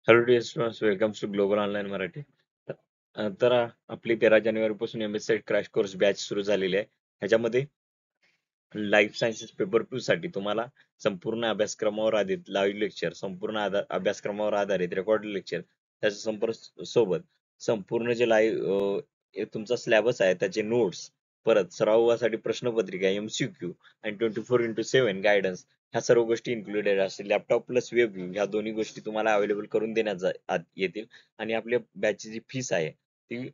Hello dear students, welcome to global online Marathi. आपली 13 जानेवारी पासून MS crash course batch सुरू झालेली आहे. ह्याच्यामध्ये लाईफ सायन्सेस पेपर 2 साठी तुम्हाला संपूर्ण अभ्यासक्रमावर आधारित लाईव्ह लेक्चर, संपूर्ण अभ्यासक्रमावर आधारित रेकॉर्ड लेक्चर, त्याच्या सोबत संपूर्ण जे लाईव्ह तुमचा सिलेबस आहे त्याचे नोट्स, परत सरावासाठी प्रश्नपत्रिका, MCQ आणि 24x7 गायडन्स, ह्या सर्व गोष्टी इन्क्लुडेड असतील. लॅपटॉप प्लस वेब व्ह्यू ह्या दोन्ही गोष्टी तुम्हाला अवेलेबल करून देण्यात येतील. आणि आपल्या बॅचची जी फीस आहे ती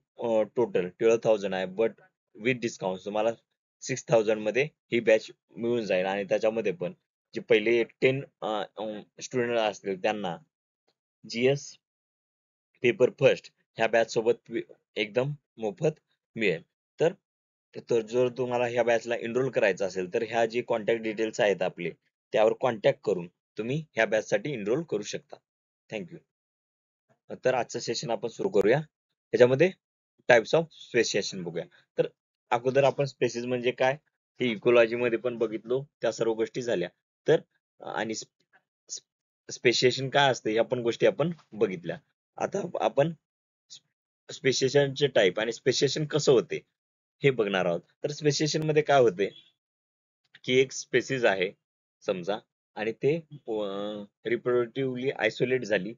टोटल 12,000 आहे, बट विथ डिस्काउंट तुम्हाला 6,000 मध्ये ही बॅच मिळून जाईल. आणि त्याच्यामध्ये पण जे पहिले 10 स्टुडंट असतील त्यांना GS पेपर फर्स्ट ह्या बॅच सोबत एकदम मोफत मिळेल. तर तर जर तुम्हाला ह्या बॅचला एनरोल करायचं असेल तर ह्या जे कॉन्टॅक्ट डिटेल्स आहेत आपले, त्यावर कॉन्टॅक्ट करून तुम्ही ह्या बॅच साठी एनरोल करू शकता. थँक्यू. तर आजचं सेशन आपण सुरू करूया. त्याच्यामध्ये टाइप्स ऑफ स्पेसिएशन बघूया. तर अगोदर आपण स्पेसिस म्हणजे काय हे इकोलॉजी मध्ये पण बघितलो, त्या सर्व गोष्टी झाल्या. तर आणि स्पेसिएशन काय असते ह्या पण गोष्टी आपण बघितल्या. आता आपण स्पेसिएशनचे टाईप आणि स्पेसिएशन कसं होते हे बघणार आहोत. तर स्पेसिएशन मध्ये काय होते की एक स्पेसिस आहे समजा, आणि ते रिप्रोडक्टिव्हली आयसोलेट झाली,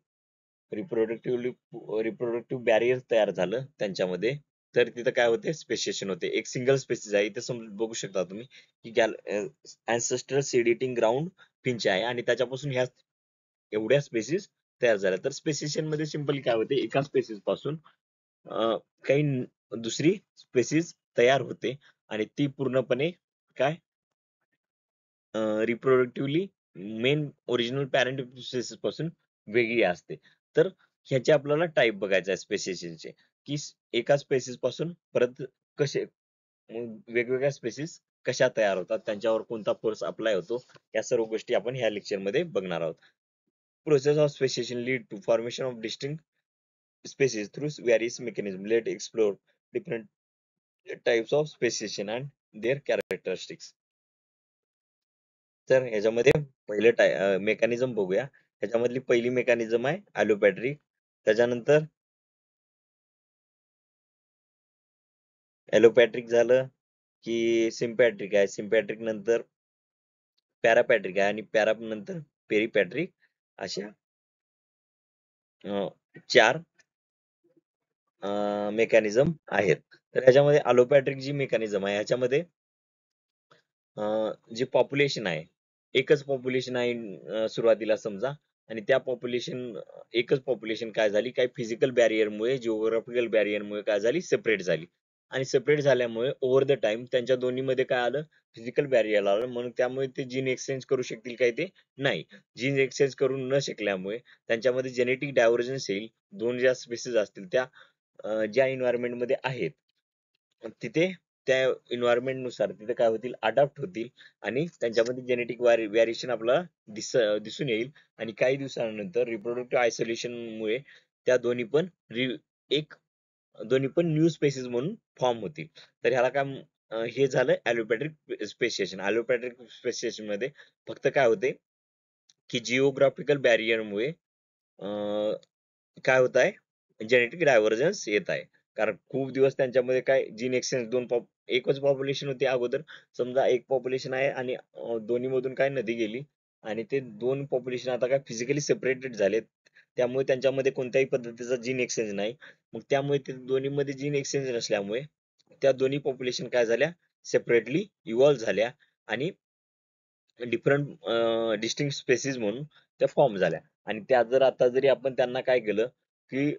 रिप्रोडक्टिव्ह बॅरियर तयार झालं त्यांच्यामध्ये, तर तिथं काय होते स्पेसिएशन होते. एक सिंगल स्पेसिस आहे इथे बघू शकता तुम्ही की अँसेस्ट्रल सीडिटिंग ग्राउंड फिंच आहे आणि त्याच्यापासून ह्या एवढ्या स्पेसिस तयार झाल्या. तर स्पेसिएशन मध्ये सिंपली काय होते, एका स्पेसिस पासून काही दुसरी स्पेसिस तयार होते आणि ती पूर्णपणे काय रिप्रोडक्टिव्हली मेन ओरिजिनल पॅरेंट स्पेसिस पासून वेगळी असते. तर ह्याचे आपल्याला टाईप बघायचे आहे स्पेसिएशनचे, की एका स्पेसिस पासून परत कसे वेगवेगळ्या स्पेसिस कशा तयार होतात, त्यांच्यावर कोणता फोर्स अप्लाय होतो, या सर्व गोष्टी आपण ह्या लेक्चर मध्ये बघणार आहोत. Process of speciation lead to formation of distinct species through various mechanism. Let explore different types of speciation and their characteristics. तर ह्याच्यामध्ये पहिले मेकॅनिझम बघूया. ह्याच्यामधली पहिली मेकॅनिझम आहे ॲलोपॅट्रिक. त्याच्यानंतर ॲलोपॅट्रिक झालं की सिम्पॅट्रिक आहे, सिम्पॅट्रिक नंतर पॅरापॅट्रिक आहे आणि पॅरा नंतर पेरिपॅट्रिक, अशा चार मेकॅनिझम आहेत. तर ह्याच्यामध्ये ॲलोपॅट्रिक जी मेकॅनिझम आहे ह्याच्यामध्ये जे पॉप्युलेशन आहे, एकच पॉप्युलेशन आहे सुरुवातीला समजा, आणि त्या एकच पॉप्युलेशन काय झाली, काही फिजिकल बॅरियरमुळे, जिओग्राफिकल बॅरियरमुळे काय झाली, सेपरेट झाली. आणि सेपरेट झाल्यामुळे ओव्हर द टाइम त्यांच्या दोन्हीमध्ये काय आलं, फिजिकल बॅरियर आलं. म्हणून त्यामुळे ते जीन एक्सचेंज करू शकतील काय, ते नाही. जीन एक्सचेंज करू न शकल्यामुळे त्यांच्यामध्ये जेनेटिक डायव्हर्जन्स येईल. दोन ज्या स्पेसीज असतील त्या ज्या एन्व्हायरमेंट मध्ये आहेत तिथे त्या एन्व्हायरमेंट नुसार तिथे काय होतील, अडॅप्ट होतील आणि त्यांच्यामध्ये जेनेटिक व्हेरिएशन आपल्याला दिसून येईल. आणि काही दिवसानंतर रिप्रोडक्टिव्ह आयसोलेशन मुळे त्या एक दोन्ही पण न्यू स्पेसिस म्हणून फॉर्म होतील. तर ह्याला काय हे झालं ॲलोपॅट्रिक स्पेसिएशन. ॲलोपॅट्रिक स्पेसिएशन मध्ये फक्त काय होते की जिओग्राफिकल बॅरियरमुळे काय होत आहे, जेनेटिक डायव्हर्जन्स येत आहे. कारण खूप दिवस त्यांच्यामध्ये काय जीन एक्सचेंज, एकच पॉप्युलेशन होती अगोदर समजा, एक पॉप्युलेशन आहे आणि दोन्ही मधून काय नदी गेली आणि ते दोन पॉप्युलेशन आता काय फिजिकली सेपरेटेड झालेत. त्यामुळे त्यांच्यामध्ये कोणत्याही पद्धतीचा जीन एक्सचेंज नाही. मग त्यामुळे ते दोन्ही मध्ये जीन एक्सचेंज नसल्यामुळे त्या दोन्ही पॉप्युलेशन काय झाल्या, सेपरेटली इव्हॉल्व्ह झाल्या आणि डिफरंट डिस्टिंक्ट स्पेसिस म्हणून त्या फॉर्म झाल्या. आणि त्या जर आता जरी आपण त्यांना काय केलं की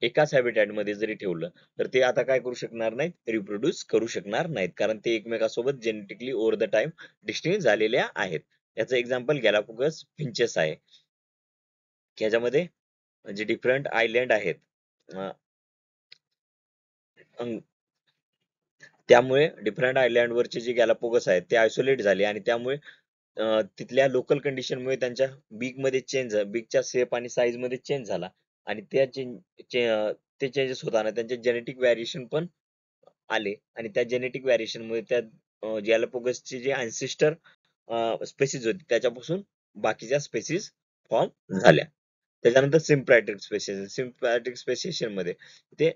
एकाच हॅबिटॅट मध्ये जरी ठेवलं, तर ते आता काय करू शकणार नाहीत, रिप्रोड्यूस करू शकणार नाहीत, कारण ते एकमेकांसोबत genetically over the time distinct झालेल्या आहेत. याचं एक्झाम्पल गॅलापागोस फिंचेस आहे. याच्यामध्ये जे डिफरंट आयलँड आहेत त्यामुळे डिफरंट आयलँड वरचे जे गॅलापागोस आहेत ते आयसोलेट झाले आणि त्यामुळे तिथल्या लोकल कंडिशनमुळे त्यांच्या बीकच्या शेप आणि साईज मध्ये चेंज झाला. आणि ते चेंजेस होताना त्यांचे जेनेटिक व्हेरिएशन पण आले आणि त्या जेनेटिक व्हेरिएशन मुळे त्या गॅलापागोसचे जे अँसेस्टर स्पेसिस होते त्याच्यापासून बाकीच्या स्पेसिस फॉर्म झाल्या. त्याच्यानंतर सिम्पॅट्रिक स्पेसिएशन मध्ये ते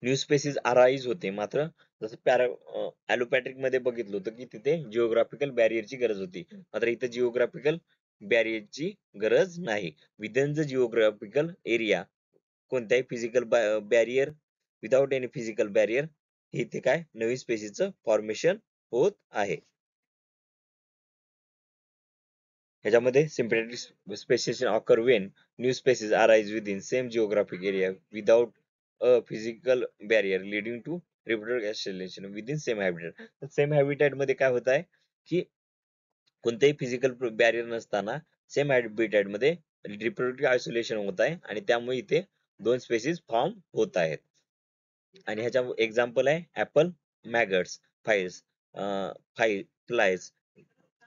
न्यू स्पेसिस अराईज होते. मात्र जसं ॲलोपॅट्रिक मध्ये बघितलं होतं की तिथे जिओग्राफिकल बॅरियरची गरज होती. मात्र इथं जिओग्राफिकल बॅरियरची गरज नाही. विदिन द जिओग्राफिकल एरिया कोणत्याही physical barrier without any physical barrier इथे काय नवीन स्पेसिसचं फॉर्मेशन होत आहे. ह्याच्यामध्ये sympathetic speciation occur when new species arise within same geographic area without a physical barrier leading to reproductive isolation within same habitat. Same habitat मध्ये काय होत आहे की कोणतेही फिजिकल बॅरियर नसताना सेम हॅबिटॅट मध्ये रिप्रोडक्टिव्ह आयसोलेशन होत आहे आणि त्यामुळे इथे दोन स्पेसिस फॉर्म होत आहेत. आणि ह्याच्या एक्झाम्पल आहे apple maggots, files, flies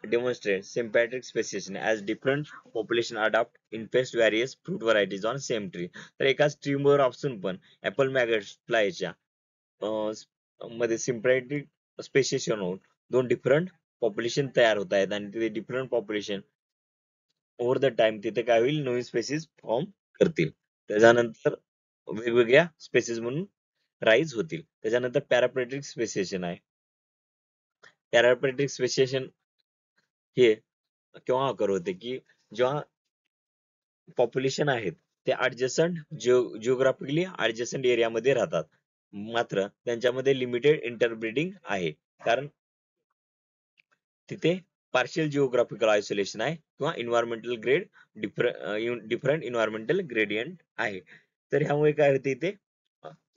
demonstrate sympatric speciation as different population adapt infest various fruit varieties on same tree. तर एकाच ट्रीवर असून पण ऍपल मॅगट्स फ्लायच्या मध्ये सिम्पॅट्रिक स्पेसिएशन होऊन दोन डिफरंट पॉप्युलेशन तयार होत आहेत आणि तिथे different population over the time तिथे काय होईल नवीन स्पेसिस फॉर्म करतील. त्याच्यानंतर वेगवेगळ्या स्पेसिस म्हणून राईज होतील. त्याच्यानंतर पॅरापेट्रिक स्पेसिएशन आहे. पॅरापेट्रिक स्पेसिएशन हे केव्हा ऑकर होते की जेव्हा पॉप्युलेशन आहेत ते ऍडजसंट जिओग्राफिकली ऍडजसंट एरियामध्ये राहतात. मात्र त्यांच्यामध्ये लिमिटेड इंटरब्रीडिंग आहे. कारण तिथे पार्शियल जिओग्राफिकल आयसोलेशन आहे किंवा environmental grade different environmental gradient आहे. तर ह्यामुळे काय होते इथे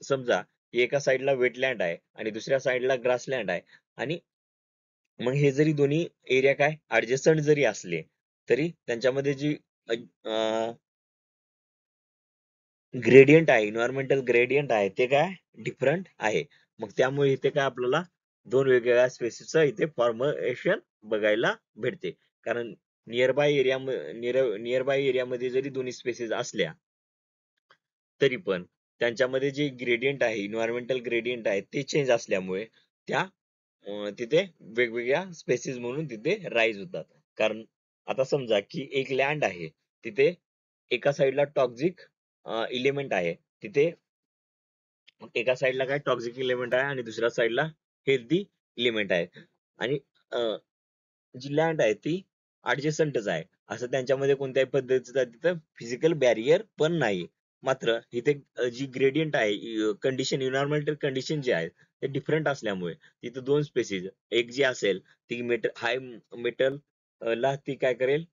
समजा एका साईडला वेटलँड आहे आणि दुसऱ्या साईडला ग्रासलँड आहे आणि मग हे जरी दोन्ही एरिया काय ऍडजस्टंट जरी असले तरी त्यांच्यामध्ये जी ग्रेडियंट आहे इन्व्हायरमेंटल ग्रेडियंट आहे ते काय डिफरंट आहे. मग त्यामुळे इथे काय आपल्याला दोन वेगवेगळ्या स्पेसिसचं इथे फॉर्मेशन बघायला भेटते. कारण नियर बाय एरियामध्ये जरी दोन्ही स्पेसिस असल्या तरी पण त्यांच्यामध्ये जे ग्रेडियंट आहे इन्व्हायरमेंटल ग्रेडियंट आहे ते चेंज असल्यामुळे त्या तिथे वेगवेगळ्या स्पेसिस म्हणून तिथे राईज होतात. कारण आता समजा की एक लँड आहे तिथे एका साईडला टॉक्झिक इलेमेंट आहे. तिथे एका साईडला काय टॉक्झिक इलेमेंट आहे आणि दुसऱ्या साईडला हेल्दी इलेमेंट आहे आणि जी लँड आहे ती ऍडजसंटच आहे. असं त्यांच्यामध्ये कोणत्याही पद्धतीचा तिथं फिजिकल बॅरियर पण नाही. मात्र इथे जी ग्रेडियंट आहे कंडिशन इन्व्हायरमेंटल कंडिशन जे आहे ते डिफरंट असल्यामुळे तिथे दोन स्पेसिस एक जी असेल ती हाय मेटल ला ती काय करेल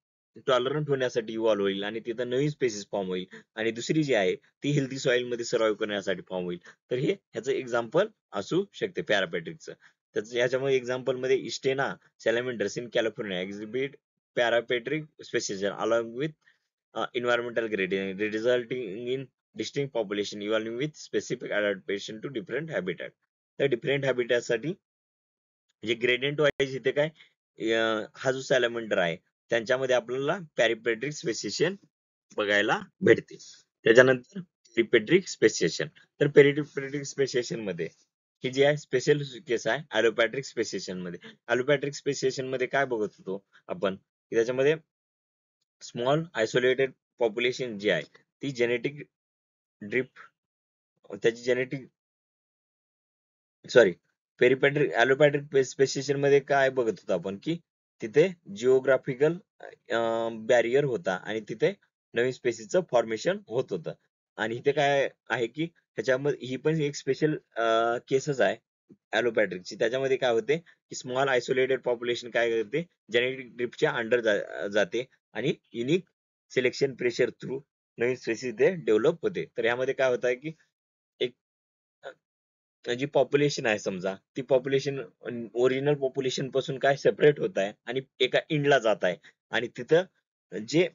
टॉलरंट होण्यासाठी इव्हॉल्व्ह होईल आणि तिथं नवीन स्पेसिस फॉर्म होईल आणि दुसरी जी आहे ती हेल्दी सॉइल मध्ये सर्व्हाइव्ह करण्यासाठी फॉर्म होईल. तर हे ह्याचं एक्झाम्पल असू शकते पॅरापेट्रिकचं. त्याचं याच्यामध्ये एक्झाम्पल मध्ये इस्टेना salamanders in California exhibit parapatric speciation along with environmental gradient, resulting in distinct population evolving with specific adaptation to different habitat. तर डिफरंट हॅबिटॅट साठी जे ग्रेडियंट वाईज इथे काय हा जो सॅलमेंडर आहे त्यांच्यामध्ये आपल्याला पॅरिपेट्रिक स्पेसिएशन बघायला भेटते. त्याच्यानंतर पेरिपेट्रिक स्पेसिएशन. तर पेरिपेट्रिक स्पेसिएशन मध्ये ही जी आहे स्पेशल केस आहे ॲलोपॅट्रिक स्पेसिएशन मध्ये. ॲलोपॅट्रिक स्पेसिएशन मध्ये काय बघत होतो आपण की त्याच्यामध्ये स्मॉल आयसोलेटेड पॉप्युलेशन जी आहे ती जेनेटिक ड्रिफ्ट त्याची जेनेटिक सॉरी पेरिपेट्रिक ॲलोपॅट्रिक स्पेसिएशन मध्ये काय बघत होतो आपण की तिथे जिओग्राफिकल बॅरियर होता आणि तिथे नवीन स्पेसिसचं फॉर्मेशन होत होतं. आणि इथे काय आहे की ह्याच्यामध्ये ही पण एक स्पेशल केसच आहे ॲलोपॅट्रिकची. त्याच्यामध्ये काय होते की स्मॉल आयसोलेटेड पॉप्युलेशन काय करते जेनेटिक ड्रिफ्टच्या अंडर जाते आणि युनिक सिलेक्शन प्रेशर थ्रू नवीन स्पेसिस डेव्हलप होते. तर यामध्ये काय होत आहे की एक जी पॉप्युलेशन आहे समजा ती पॉप्युलेशन ओरिजिनल पॉप्युलेशन पासून काय सेपरेट होत आहे आणि एका इंडला जात आहे आणि तिथं जे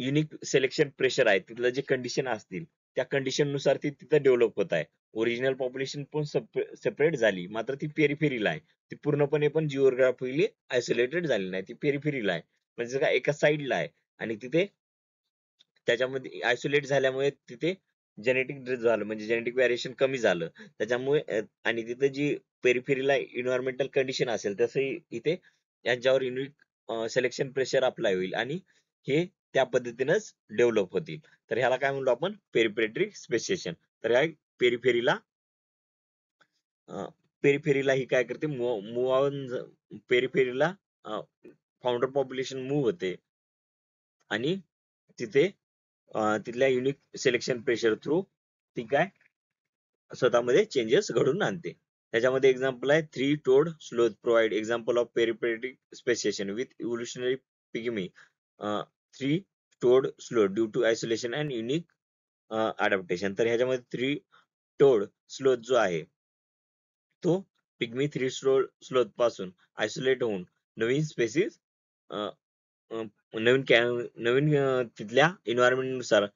युनिक सिलेक्शन प्रेशर आहे तिथलं जे कंडिशन असतील त्या कंडिशन नुसार ती तिथं डेव्हलप होत आहे. ओरिजिनल पॉप्युलेशन पण सेपरेट झाली मात्र ती पेरिफेरीला आहे. ती पूर्णपणे पण जिओग्राफिकली आयसोलेटेड झाली नाही, ती पेरिफेरीला आहे. म्हणजे काय एका साईडला आहे आणि तिथे त्याच्यामध्ये आयसोलेट झाल्यामुळे तिथे जेनेटिक ड्रिफ्ट झालं म्हणजे जेनेटिक व्हेरिएशन कमी झालं. त्याच्यामुळे आणि तिथे जी पेरिफेरीला इन्व्हायरमेंटल कंडिशन असेल तसंही इथे यांच्यावर युनिक सिलेक्शन प्रेशर अप्लाय होईल आणि हे त्या पद्धतीनंच डेव्हलप होतील. तर ह्याला काय म्हणलो आपण, पेरिपेट्री स्पेसिएशन. तर ह्या पेरिफेरीला पेरिफेरीला ही काय करते, मूव्ह ऑन पेरिफेरीला फाउंडर पॉप्युलेशन मूव्ह होते आणि तिथे तिथल्या युनिक सिलेक्शन प्रेशर थ्रू ती काय स्वतःमध्ये चेंजेस घडवून आणते. त्याच्यामध्ये एक्झाम्पल आहे three toed sloth provide example of peripatric speciation with evolutionary pygmy three toed sloth due to isolation and unique adaptation. तर ह्याच्यामध्ये थ्री टोड स्लोथ जो आहे तो पिग्मी थ्री स्लोथ पासून आयसोलेट होऊन नवीन स्पेसिस नवीन तिथल्या एन्व्हायरमेंट नुसार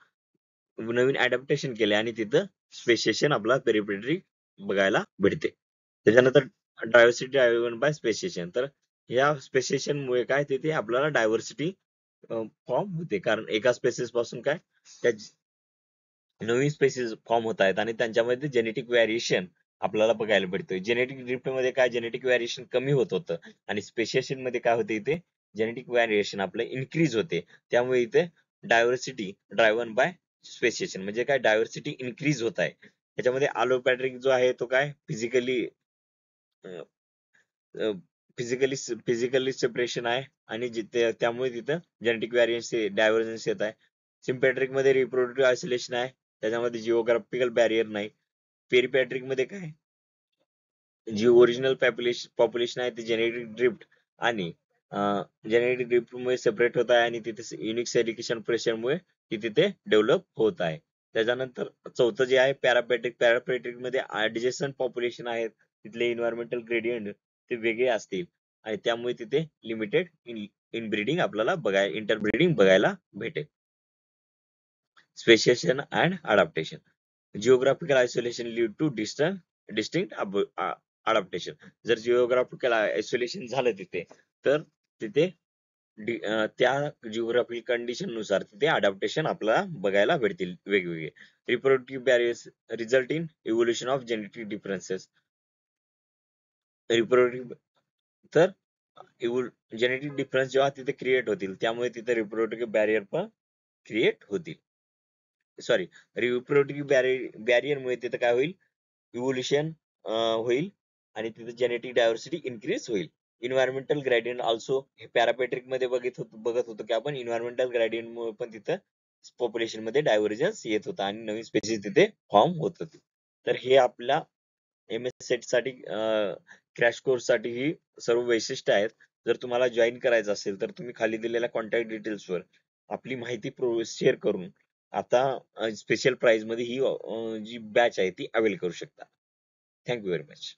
नवीन अडॅप्टेशन केले आणि तिथं स्पेसिएशन आपला पेरिपेटरी बघायला भेटते. त्याच्यानंतर डायव्हर्सिटी ड्रायव्हन बाय स्पेसिएशन. तर या स्पेसिएशन मुळे काय तिथे आपल्याला डायव्हर्सिटी फॉर्म होते, कारण एका स्पेसिस पासून काय त्या नवीन स्पेसिस फॉर्म होत आहेत आणि त्यांच्यामध्ये जेनेटिक व्हॅरिएशन आपल्याला बघायला भेटतोय. जेनेटिक ड्रिफ्ट मध्ये काय जेनेटिक व्हॅरिएशन कमी होत होतं आणि स्पेसिएशन मध्ये काय होते, इथे जेनेटिक व्हॅरिएशन आपलं इन्क्रीज होते. त्यामुळे इथे डायव्हर्सिटी ड्रायव्हन बाय स्पेसिएशन म्हणजे काय डायव्हर्सिटी इन्क्रीज होत आहे. त्याच्यामध्ये आलोपॅट्रिक जो आहे तो काय फिजिकली फिजिकली सेपरेशन आहे आणि त्यामुळे तिथं जेनेटिक व्हॅरियन्स डायव्हर्जन्स येत आहे. सिम्पॅट्रिक मध्ये रिप्रोडक्टिव्ह आयसोलेशन आहे, त्याच्यामध्ये जिओग्राफिकल बॅरियर नाही. पेरिपॅट्रिक मध्ये काय जी ओरिजिनल पॉप्युलेशन आहे ती जेनेटिक ड्रिफ्ट आणि जेनेटिक ड्रिफ्ट मुळे सेपरेट होत आहे आणि तिथे युनिक सेडिकेशन प्रेशरमुळे ती तिथे डेव्हलप होत आहे. त्याच्यानंतर चौथं जे आहे पॅरापॅट्रिक मध्ये ऍडजस्टंट पॉप्युलेशन आहेत, तिथले इन्व्हायरमेंटल ग्रेडियंट ते वेगळे असतील आणि त्यामुळे तिथे लिमिटेड इनब्रीडिंग आपल्याला इंटरब्रीडिंग बघायला भेटेल. Speciation and adaptation. Geographical isolation lead two distinct adaptation. जर जिओग्राफिकल आयसोलेशन झालं तिथे तर तिथे त्या जिओग्राफिकल कंडिशन नुसार तिथे अडॅप्टेशन आपल्याला बघायला भेटतील वेगवेगळे. Reproductive barriers result in evolution of genetic differences. Reproductive तर जेनेटिक डिफरन्स जेव्हा तिथे क्रिएट होतील त्यामुळे तिथे रिप्रोडक्टिव्ह बॅरियर पण क्रिएट होतील. सॉरी, रिप्रोडक्टिव्ह बॅरियर मुळे तिथे काय होईल, इव्होल्युशन होईल आणि तिथे जेनेटिक डायव्हर्सिटी इन्क्रीज होईल. इन्व्हायरमेंटल ग्रेडियंट ऑल्सो हे पॅरापॅट्रिक मध्ये बघत होतो की आपण इन्व्हायरमेंटल ग्रेडियंट मुळे पण तिथं पॉप्युलेशन मध्ये डायव्हर्जन्स येत होता आणि नवीन स्पेसिस तिथे फॉर्म होत होती. तर हे आपल्या एमएस सेट साठी क्रॅश कोर्स साठी ही सर्व वैशिष्ट्य आहेत. जर तुम्हाला जॉईन करायचं असेल तर तुम्ही खाली दिलेल्या कॉन्टॅक्ट डिटेल्सवर आपली माहिती शेअर करून आता स्पेशल प्राइस मध्ये ही जी बॅच आहे ती अवेल करू शकता. Thank you very much.